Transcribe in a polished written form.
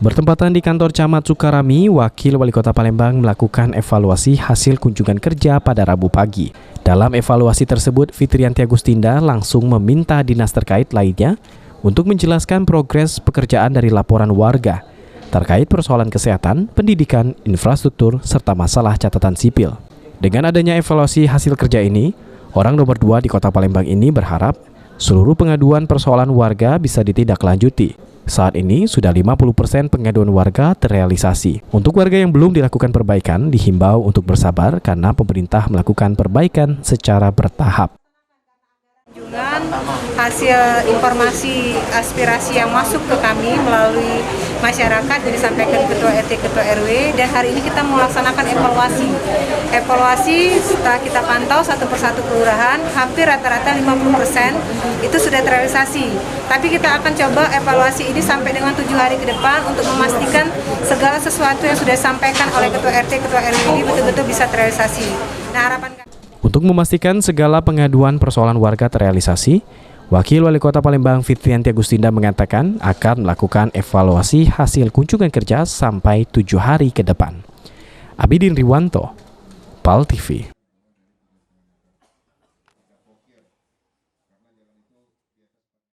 Bertempatan di kantor Camat Sukarami, Wakil Wali Kota Palembang melakukan evaluasi hasil kunjungan kerja pada Rabu pagi. Dalam evaluasi tersebut, Fitrianti Agustinda langsung meminta dinas terkait lainnya untuk menjelaskan progres pekerjaan dari laporan warga terkait persoalan kesehatan, pendidikan, infrastruktur, serta masalah catatan sipil. Dengan adanya evaluasi hasil kerja ini, orang nomor 2 di Kota Palembang ini berharap seluruh pengaduan persoalan warga bisa ditindaklanjuti. Saat ini sudah 50% pengaduan warga terrealisasi. Untuk warga yang belum dilakukan perbaikan, dihimbau untuk bersabar karena pemerintah melakukan perbaikan secara bertahap. Hasil informasi aspirasi yang masuk ke kami melalui masyarakat yang disampaikan Ketua RT, Ketua RW, dan hari ini kita melaksanakan evaluasi setelah kita pantau satu persatu kelurahan, hampir rata-rata 50% itu sudah terrealisasi. Tapi kita akan coba evaluasi ini sampai dengan 7 hari ke depan untuk memastikan segala sesuatu yang sudah disampaikan oleh Ketua RT, Ketua RW ini betul-betul bisa terrealisasi. Nah, harapan kami untuk memastikan segala pengaduan persoalan warga terrealisasi, Wakil Wali Kota Palembang Fitrianti Agustinda mengatakan akan melakukan evaluasi hasil kunjungan kerja sampai 7 hari ke depan. Abidin Riwanto, PAL TV.